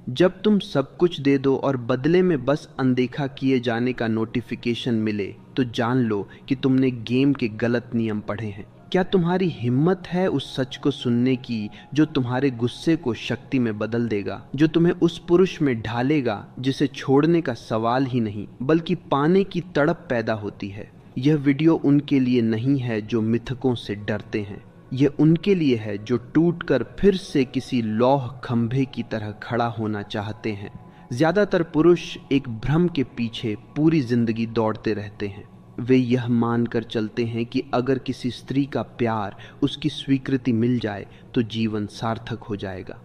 जब तुम सब कुछ दे दो और बदले में बस अनदेखा किए जाने का नोटिफिकेशन मिले, तो जान लो कि तुमने गेम के गलत नियम पढ़े हैं। क्या तुम्हारी हिम्मत है उस सच को सुनने की जो तुम्हारे गुस्से को शक्ति में बदल देगा, जो तुम्हें उस पुरुष में ढालेगा जिसे छोड़ने का सवाल ही नहीं बल्कि पाने की तड़प पैदा होती है। यह वीडियो उनके लिए नहीं है जो मिथकों से डरते हैं, यह उनके लिए है जो टूटकर फिर से किसी लौह खंभे की तरह खड़ा होना चाहते हैं। ज्यादातर पुरुष एक भ्रम के पीछे पूरी जिंदगी दौड़ते रहते हैं। वे यह मानकर चलते हैं कि अगर किसी स्त्री का प्यार, उसकी स्वीकृति मिल जाए तो जीवन सार्थक हो जाएगा।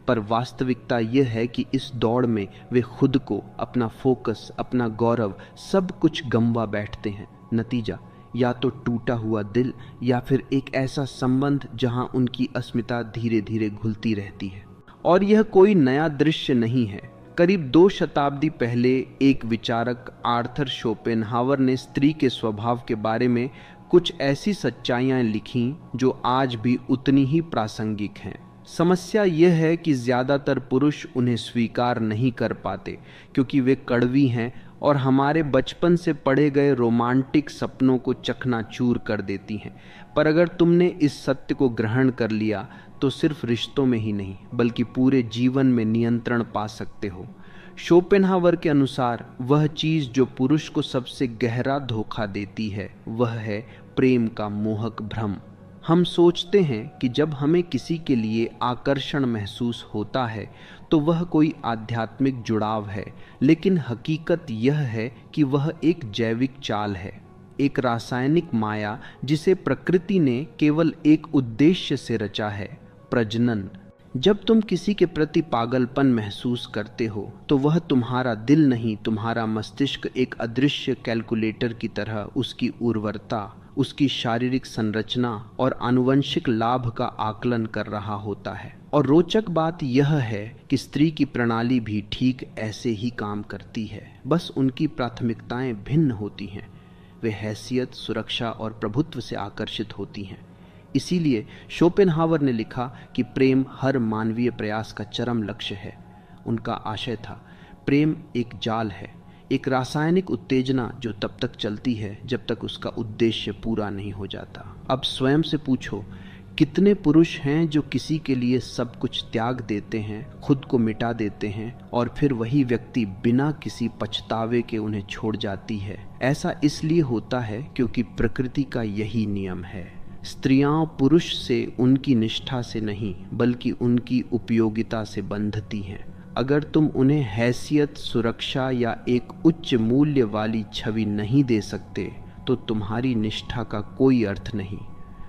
पर वास्तविकता यह है कि इस दौड़ में वे खुद को, अपना फोकस, अपना गौरव, सब कुछ गंवा बैठते हैं। नतीजा या तो टूटा हुआ दिल या फिर एक ऐसा संबंध जहां उनकी अस्मिता धीरे धीरे घुलती रहती है। और यह कोई नया दृश्य नहीं है। करीब 2 शताब्दी पहले एक विचारक आर्थर शोपेनहावर ने स्त्री के स्वभाव के बारे में कुछ ऐसी सच्चाइयां लिखीं जो आज भी उतनी ही प्रासंगिक हैं। समस्या यह है कि ज्यादातर पुरुष उन्हें स्वीकार नहीं कर पाते क्योंकि वे कड़वी हैं और हमारे बचपन से पढ़े गए रोमांटिक सपनों को चकनाचूर कर देती हैं। पर अगर तुमने इस सत्य को ग्रहण कर लिया तो सिर्फ रिश्तों में ही नहीं बल्कि पूरे जीवन में नियंत्रण पा सकते हो। शोपेनहावर के अनुसार वह चीज जो पुरुष को सबसे गहरा धोखा देती है वह है प्रेम का मोहक भ्रम। हम सोचते हैं कि जब हमें किसी के लिए आकर्षण महसूस होता है तो वह कोई आध्यात्मिक जुड़ाव है, लेकिन हकीकत यह है कि वह एक जैविक चाल है, एक रासायनिक माया जिसे प्रकृति ने केवल एक उद्देश्य से रचा है, प्रजनन। जब तुम किसी के प्रति पागलपन महसूस करते हो तो वह तुम्हारा दिल नहीं, तुम्हारा मस्तिष्क एक अदृश्य कैलकुलेटर की तरह उसकी उर्वरता, उसकी शारीरिक संरचना और आनुवंशिक लाभ का आकलन कर रहा होता है। और रोचक बात यह है कि स्त्री की प्रणाली भी ठीक ऐसे ही काम करती है, बस उनकी प्राथमिकताएं भिन्न होती हैं। वे हैसियत, सुरक्षा और प्रभुत्व से आकर्षित होती हैं। इसीलिए शोपेनहावर ने लिखा कि प्रेम हर मानवीय प्रयास का चरम लक्ष्य है। उनका आशय था, प्रेम एक जाल है, एक रासायनिक उत्तेजना जो तब तक चलती है जब तक उसका उद्देश्य पूरा नहीं हो जाता। अब स्वयं से पूछो, कितने पुरुष हैं जो किसी के लिए सब कुछ त्याग देते हैं, खुद को मिटा देते हैं और फिर वही व्यक्ति बिना किसी पछतावे के उन्हें छोड़ जाती है। ऐसा इसलिए होता है क्योंकि प्रकृति का यही नियम है। स्त्रियां पुरुष से उनकी निष्ठा से नहीं बल्कि उनकी उपयोगिता से बंधती हैं। अगर तुम उन्हें हैसियत, सुरक्षा या एक उच्च मूल्य वाली छवि नहीं दे सकते तो तुम्हारी निष्ठा का कोई अर्थ नहीं।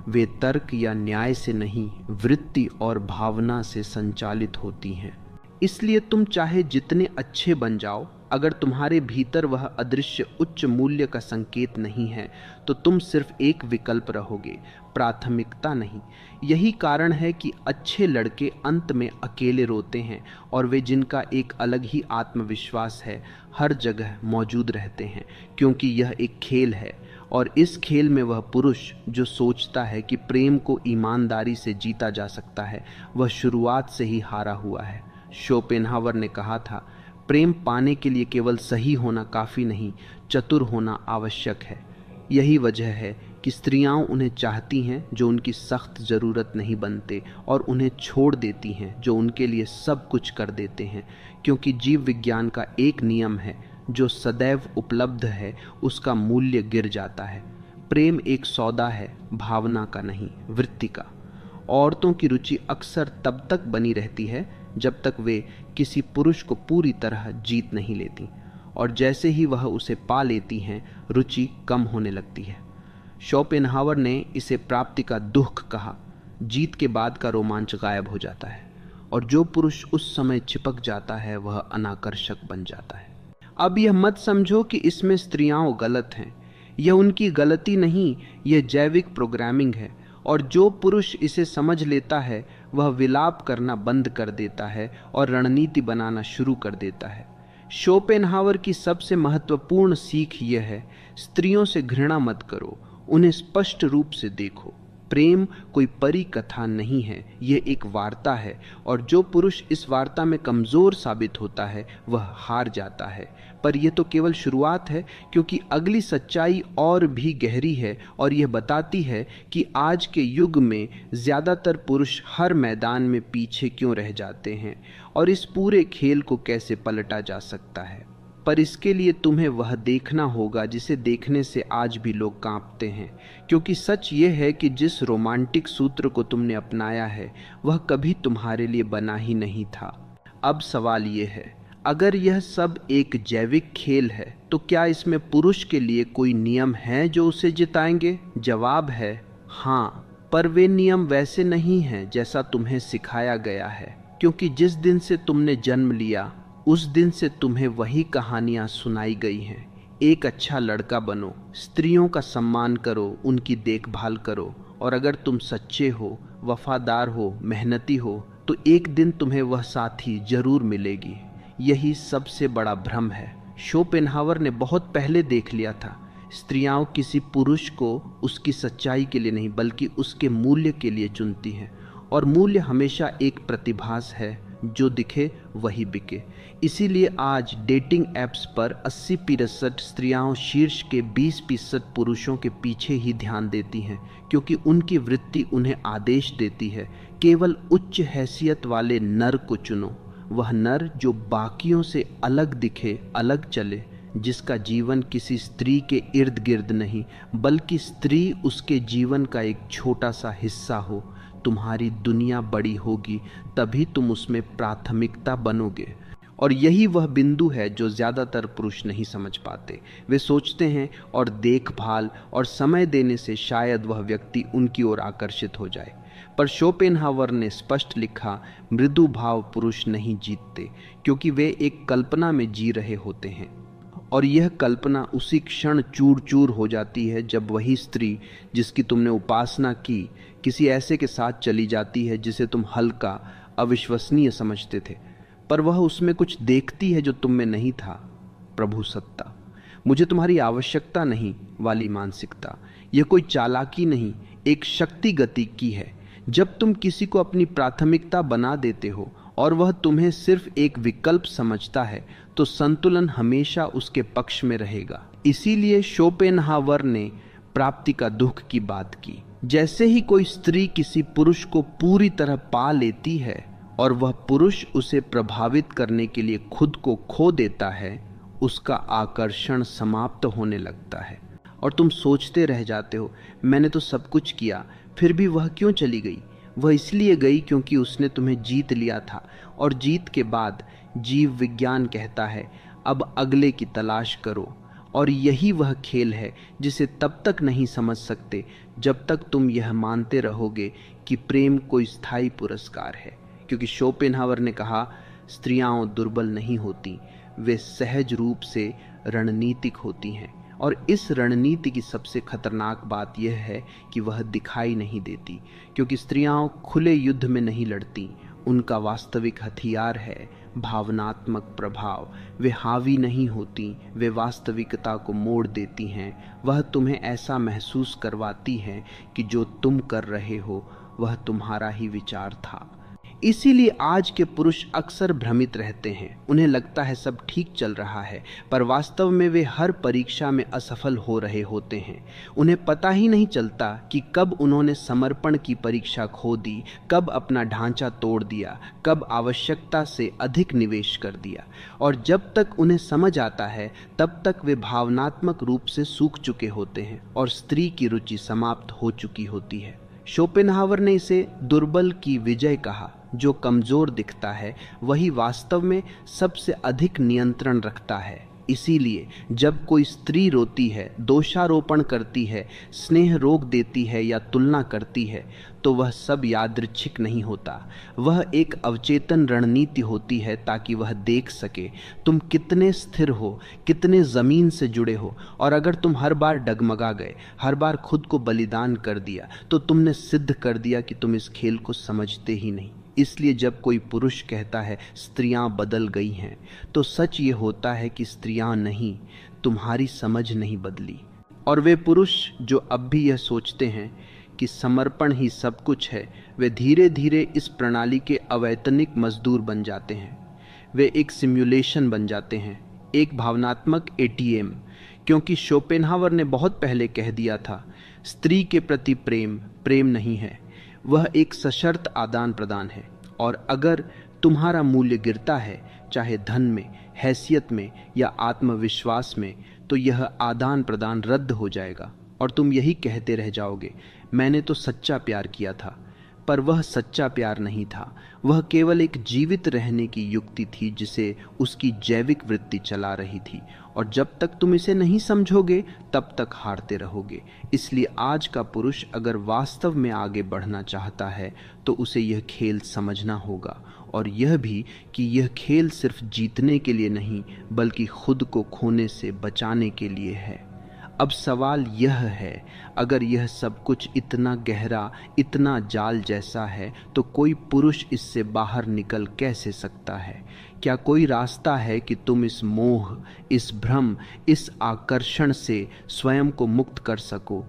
वे तर्क या न्याय से नहीं, वृत्ति और भावना से संचालित होती हैं। इसलिए तुम चाहे जितने अच्छे बन जाओ, अगर तुम्हारे भीतर वह अदृश्य उच्च मूल्य का संकेत नहीं है तो तुम सिर्फ एक विकल्प रहोगे, प्राथमिकता नहीं। यही कारण है कि अच्छे लड़के अंत में अकेले रोते हैं और वे जिनका एक अलग ही आत्मविश्वास है हर जगह मौजूद रहते हैं, क्योंकि यह एक खेल है और इस खेल में वह पुरुष जो सोचता है कि प्रेम को ईमानदारी से जीता जा सकता है वह शुरुआत से ही हारा हुआ है। शोपेनहावर ने कहा था, प्रेम पाने के लिए केवल सही होना काफ़ी नहीं, चतुर होना आवश्यक है। यही वजह है कि स्त्रियां उन्हें चाहती हैं जो उनकी सख्त ज़रूरत नहीं बनते और उन्हें छोड़ देती हैं जो उनके लिए सब कुछ कर देते हैं, क्योंकि जीव विज्ञान का एक नियम है, जो सदैव उपलब्ध है उसका मूल्य गिर जाता है। प्रेम एक सौदा है, भावना का नहीं, वृत्ति का। औरतों की रुचि अक्सर तब तक बनी रहती है जब तक वे किसी पुरुष को पूरी तरह जीत नहीं लेती, और जैसे ही वह उसे पा लेती हैं रुचि कम होने लगती है। शोपेनहावर ने इसे प्राप्ति का दुख कहा। जीत के बाद का रोमांच गायब हो जाता है और जो पुरुष उस समय चिपक जाता है वह अनाकर्षक बन जाता है। अब यह मत समझो कि इसमें स्त्रियां गलत हैं, यह उनकी गलती नहीं, यह जैविक प्रोग्रामिंग है। और जो पुरुष इसे समझ लेता है वह विलाप करना बंद कर देता है और रणनीति बनाना शुरू कर देता है। शोपेनहावर की सबसे महत्वपूर्ण सीख यह है, स्त्रियों से घृणा मत करो, उन्हें स्पष्ट रूप से देखो। प्रेम कोई परी कथा नहीं है, यह एक वार्ता है, और जो पुरुष इस वार्ता में कमजोर साबित होता है वह हार जाता है। पर यह तो केवल शुरुआत है, क्योंकि अगली सच्चाई और भी गहरी है और यह बताती है कि आज के युग में ज्यादातर पुरुष हर मैदान में पीछे क्यों रह जाते हैं और इस पूरे खेल को कैसे पलटा जा सकता है। पर इसके लिए तुम्हें वह देखना होगा जिसे देखने से आज भी लोग कांपते हैं, क्योंकि सच ये है कि जिस रोमांटिक सूत्र को तुमने अपनाया है वह कभी तुम्हारे लिए बना ही नहीं था। अब सवाल ये है, अगर यह सब एक जैविक खेल है तो क्या इसमें पुरुष के लिए कोई नियम हैं जो उसे जिताएंगे? जवाब है हाँ, पर वे नियम वैसे नहीं हैं जैसा तुम्हें सिखाया गया है, क्योंकि जिस दिन से तुमने जन्म लिया उस दिन से तुम्हें वही कहानियां सुनाई गई हैं। एक अच्छा लड़का बनो, स्त्रियों का सम्मान करो, उनकी देखभाल करो, और अगर तुम सच्चे हो, वफादार हो, मेहनती हो तो एक दिन तुम्हें वह साथी जरूर मिलेगी। यही सबसे बड़ा भ्रम है। शोपेनहावर ने बहुत पहले देख लिया था, स्त्रियां किसी पुरुष को उसकी सच्चाई के लिए नहीं बल्कि उसके मूल्य के लिए चुनती हैं, और मूल्य हमेशा एक प्रतिभास है, जो दिखे वही बिके। इसीलिए आज डेटिंग ऐप्स पर 80% स्त्रियां शीर्ष के 20% पुरुषों के पीछे ही ध्यान देती हैं, क्योंकि उनकी वृत्ति उन्हें आदेश देती है केवल उच्च हैसियत वाले नर को चुनो, वह नर जो बाकियों से अलग दिखे, अलग चले, जिसका जीवन किसी स्त्री के इर्द गिर्द नहीं बल्कि स्त्री उसके जीवन का एक छोटा सा हिस्सा हो। तुम्हारी दुनिया बड़ी होगी तभी तुम उसमें प्राथमिकता बनोगे। और यही वह बिंदु है जो ज़्यादातर पुरुष नहीं समझ पाते। वे सोचते हैं और देखभाल और समय देने से शायद वह व्यक्ति उनकी ओर आकर्षित हो जाए। पर शोपेनहावर ने स्पष्ट लिखा, मृदु भाव पुरुष नहीं जीतते, क्योंकि वे एक कल्पना में जी रहे होते हैं, और यह कल्पना उसी क्षण चूर चूर हो जाती है जब वही स्त्री जिसकी तुमने उपासना की किसी ऐसे के साथ चली जाती है जिसे तुम हल्का, अविश्वसनीय समझते थे, पर वह उसमें कुछ देखती है जो तुम में नहीं था। प्रभु सत्ता, मुझे तुम्हारी आवश्यकता नहीं वाली मानसिकता, यह कोई चालाकी नहीं, एक शक्ति गति की है। जब तुम किसी को अपनी प्राथमिकता बना देते हो और वह तुम्हें सिर्फ एक विकल्प समझता है तो संतुलन हमेशा उसके पक्ष में रहेगा। इसीलिए शोपेनहावर ने प्राप्ति का दुख की बात की। जैसे ही कोई स्त्री किसी पुरुष को पूरी तरह पा लेती है और वह पुरुष उसे प्रभावित करने के लिए खुद को खो देता है, उसका आकर्षण समाप्त होने लगता है और तुम सोचते रह जाते हो, मैंने तो सब कुछ किया, फिर भी वह क्यों चली गई? वह इसलिए गई क्योंकि उसने तुम्हें जीत लिया था, और जीत के बाद जीव विज्ञान कहता है अब अगले की तलाश करो। और यही वह खेल है जिसे तब तक नहीं समझ सकते जब तक तुम यह मानते रहोगे कि प्रेम कोई स्थायी पुरस्कार है। क्योंकि शोपेनहावर ने कहा, स्त्रियां दुर्बल नहीं होती, वे सहज रूप से रणनीतिक होती हैं, और इस रणनीति की सबसे खतरनाक बात यह है कि वह दिखाई नहीं देती, क्योंकि स्त्रियां खुले युद्ध में नहीं लड़ती, उनका वास्तविक हथियार है भावनात्मक प्रभाव। वे हावी नहीं होती, वे वास्तविकता को मोड़ देती हैं। वह तुम्हें ऐसा महसूस करवाती हैं कि जो तुम कर रहे हो वह तुम्हारा ही विचार था। इसीलिए आज के पुरुष अक्सर भ्रमित रहते हैं। उन्हें लगता है सब ठीक चल रहा है, पर वास्तव में वे हर परीक्षा में असफल हो रहे होते हैं। उन्हें पता ही नहीं चलता कि कब उन्होंने समर्पण की परीक्षा खो दी, कब अपना ढांचा तोड़ दिया, कब आवश्यकता से अधिक निवेश कर दिया। और जब तक उन्हें समझ आता है तब तक वे भावनात्मक रूप से सूख चुके होते हैं और स्त्री की रुचि समाप्त हो चुकी होती है। शोपेनहावर ने इसे दुर्बल की विजय कहा। जो कमजोर दिखता है वही वास्तव में सबसे अधिक नियंत्रण रखता है। इसीलिए जब कोई स्त्री रोती है, दोषारोपण करती है, स्नेह रोक देती है या तुलना करती है, तो वह सब यादृच्छिक नहीं होता। वह एक अवचेतन रणनीति होती है ताकि वह देख सके तुम कितने स्थिर हो, कितने जमीन से जुड़े हो। और अगर तुम हर बार डगमगा गए, हर बार खुद को बलिदान कर दिया, तो तुमने सिद्ध कर दिया कि तुम इस खेल को समझते ही नहीं। इसलिए जब कोई पुरुष कहता है स्त्रियां बदल गई हैं, तो सच ये होता है कि स्त्रियां नहीं, तुम्हारी समझ नहीं बदली। और वे पुरुष जो अब भी यह सोचते हैं कि समर्पण ही सब कुछ है, वे धीरे धीरे इस प्रणाली के अवैतनिक मजदूर बन जाते हैं। वे एक सिम्युलेशन बन जाते हैं, एक भावनात्मक एटीएम। क्योंकि शोपेनहावर ने बहुत पहले कह दिया था, स्त्री के प्रति प्रेम प्रेम नहीं है, वह एक सशर्त आदान प्रदान है। और अगर तुम्हारा मूल्य गिरता है, चाहे धन में, हैसियत में या आत्मविश्वास में, तो यह आदान प्रदान रद्द हो जाएगा और तुम यही कहते रह जाओगे, मैंने तो सच्चा प्यार किया था। पर वह सच्चा प्यार नहीं था, वह केवल एक जीवित रहने की युक्ति थी जिसे उसकी जैविक वृत्ति चला रही थी। और जब तक तुम इसे नहीं समझोगे तब तक हारते रहोगे। इसलिए आज का पुरुष अगर वास्तव में आगे बढ़ना चाहता है तो उसे यह खेल समझना होगा, और यह भी कि यह खेल सिर्फ जीतने के लिए नहीं बल्कि खुद को खोने से बचाने के लिए है। अब सवाल यह है, अगर यह सब कुछ इतना गहरा, इतना जाल जैसा है, तो कोई पुरुष इससे बाहर निकल कैसे सकता है? क्या कोई रास्ता है कि तुम इस मोह, इस भ्रम, इस आकर्षण से स्वयं को मुक्त कर सको?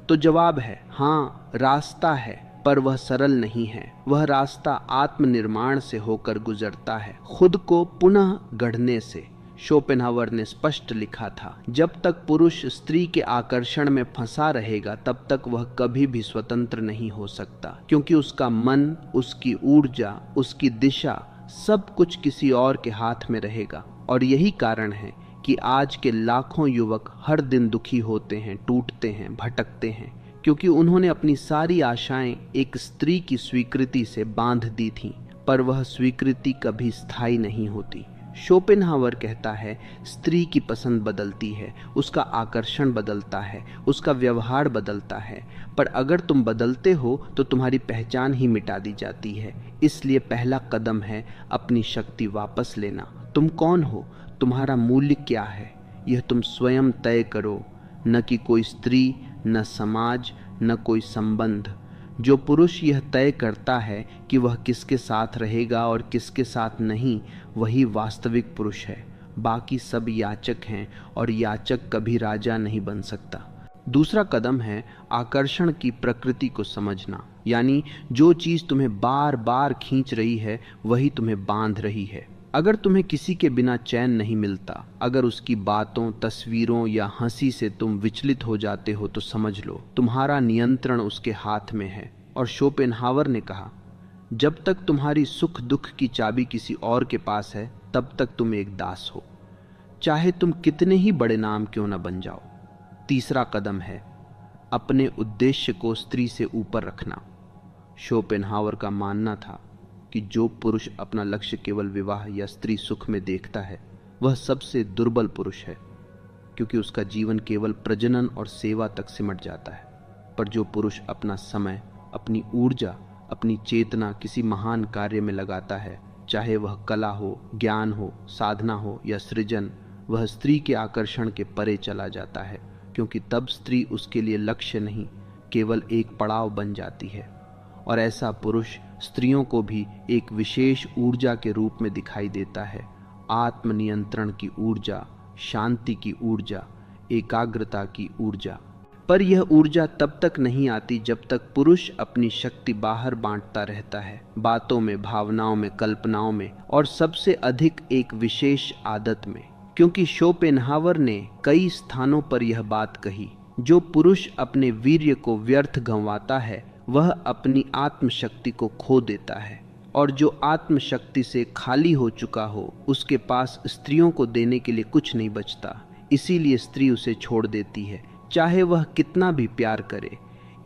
तो जवाब है हाँ, रास्ता है, पर वह सरल नहीं है। वह रास्ता आत्मनिर्माण से होकर गुजरता है, खुद को पुनः गढ़ने से। शोपेनहावर ने स्पष्ट लिखा था, जब तक पुरुष स्त्री के आकर्षण में फंसा रहेगा तब तक वह कभी भी स्वतंत्र नहीं हो सकता, क्योंकि उसका मन, उसकी ऊर्जा, उसकी दिशा, सब कुछ किसी और के हाथ में रहेगा। और यही कारण है कि आज के लाखों युवक हर दिन दुखी होते हैं, टूटते हैं, भटकते हैं, क्योंकि उन्होंने अपनी सारी आशाएं एक स्त्री की स्वीकृति से बांध दी थीं। पर वह स्वीकृति कभी स्थायी नहीं होती। शोपेनहावर कहता है, स्त्री की पसंद बदलती है, उसका आकर्षण बदलता है, उसका व्यवहार बदलता है, पर अगर तुम बदलते हो तो तुम्हारी पहचान ही मिटा दी जाती है। इसलिए पहला कदम है अपनी शक्ति वापस लेना। तुम कौन हो, तुम्हारा मूल्य क्या है, यह तुम स्वयं तय करो, न कि कोई स्त्री, न समाज, न कोई संबंध। जो पुरुष यह तय करता है कि वह किसके साथ रहेगा और किसके साथ नहीं, वही वास्तविक पुरुष है। बाकी सब याचक हैं, और याचक कभी राजा नहीं बन सकता। दूसरा कदम है आकर्षण की प्रकृति को समझना, यानी जो चीज़ तुम्हें बार बार खींच रही है वही तुम्हें बांध रही है। अगर तुम्हें किसी के बिना चैन नहीं मिलता, अगर उसकी बातों, तस्वीरों या हंसी से तुम विचलित हो जाते हो, तो समझ लो तुम्हारा नियंत्रण उसके हाथ में है। और शोपेनहावर ने कहा, जब तक तुम्हारी सुख दुख की चाबी किसी और के पास है तब तक तुम एक दास हो, चाहे तुम कितने ही बड़े नाम क्यों न बन जाओ। तीसरा कदम है अपने उद्देश्य को स्त्री से ऊपर रखना। शोपेनहावर का मानना था कि जो पुरुष अपना लक्ष्य केवल विवाह या स्त्री सुख में देखता है वह सबसे दुर्बल पुरुष है, क्योंकि उसका जीवन केवल प्रजनन और सेवा तक सिमट जाता है। पर जो पुरुष अपना समय, अपनी ऊर्जा, अपनी चेतना किसी महान कार्य में लगाता है, चाहे वह कला हो, ज्ञान हो, साधना हो या सृजन, वह स्त्री के आकर्षण के परे चला जाता है, क्योंकि तब स्त्री उसके लिए लक्ष्य नहीं, केवल एक पड़ाव बन जाती है। और ऐसा पुरुष स्त्रियों को भी एक विशेष ऊर्जा के रूप में दिखाई देता है, आत्मनियंत्रण की ऊर्जा, शांति की ऊर्जा, एकाग्रता की ऊर्जा। पर यह ऊर्जा तब तक नहीं आती जब तक पुरुष अपनी शक्ति बाहर बांटता रहता है, बातों में, भावनाओं में, कल्पनाओं में, और सबसे अधिक एक विशेष आदत में। क्योंकि शोपेनहावर ने कई स्थानों पर यह बात कही, जो पुरुष अपने वीर्य को व्यर्थ गंवाता है वह अपनी आत्मशक्ति को खो देता है, और जो आत्मशक्ति से खाली हो चुका हो उसके पास स्त्रियों को देने के लिए कुछ नहीं बचता। इसीलिए स्त्री उसे छोड़ देती है, चाहे वह कितना भी प्यार करे।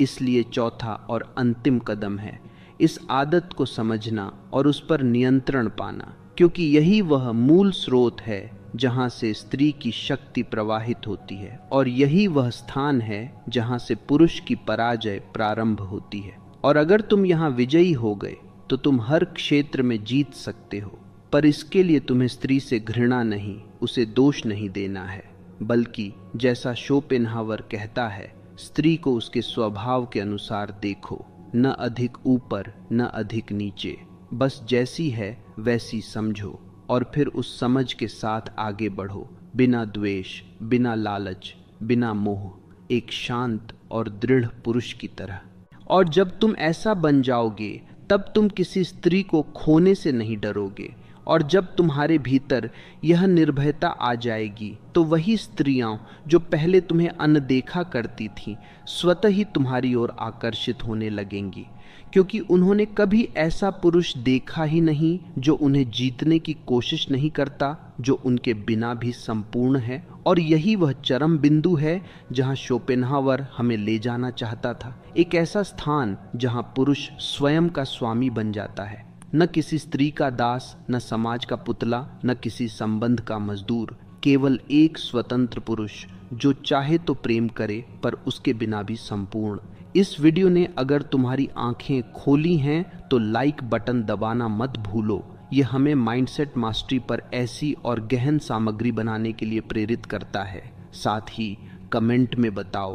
इसलिए चौथा और अंतिम कदम है इस आदत को समझना और उस पर नियंत्रण पाना, क्योंकि यही वह मूल स्रोत है जहाँ से स्त्री की शक्ति प्रवाहित होती है, और यही वह स्थान है जहाँ से पुरुष की पराजय प्रारंभ होती है। और अगर तुम यहाँ विजयी हो गए तो तुम हर क्षेत्र में जीत सकते हो। पर इसके लिए तुम्हें स्त्री से घृणा नहीं, उसे दोष नहीं देना है, बल्कि जैसा शोपेनहावर कहता है, स्त्री को उसके स्वभाव के अनुसार देखो, न अधिक ऊपर न अधिक नीचे, बस जैसी है वैसी समझो, और फिर उस समझ के साथ आगे बढ़ो, बिना द्वेष, बिना लालच, बिना मोह, एक शांत और दृढ़ पुरुष की तरह। और जब तुम ऐसा बन जाओगे तब तुम किसी स्त्री को खोने से नहीं डरोगे। और जब तुम्हारे भीतर यह निर्भयता आ जाएगी तो वही स्त्रियां जो पहले तुम्हें अनदेखा करती थीं स्वतः ही तुम्हारी ओर आकर्षित होने लगेंगी, क्योंकि उन्होंने कभी ऐसा पुरुष देखा ही नहीं जो उन्हें जीतने की कोशिश नहीं करता, जो उनके बिना भी संपूर्ण है। और यही वह चरम बिंदु है जहां शोपेनहावर हमें ले जाना चाहता था, एक ऐसा स्थान जहां पुरुष स्वयं का स्वामी बन जाता है, न किसी स्त्री का दास, न समाज का पुतला, न किसी संबंध का मजदूर, केवल एक स्वतंत्र पुरुष जो चाहे तो प्रेम करे पर उसके बिना भी संपूर्ण। इस वीडियो ने अगर तुम्हारी आंखें खोली हैं तो लाइक बटन दबाना मत भूलो। ये हमें माइंडसेट मास्टरी पर ऐसी और गहन सामग्री बनाने के लिए प्रेरित करता है। साथ ही कमेंट में बताओ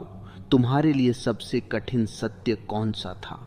तुम्हारे लिए सबसे कठिन सत्य कौन सा था।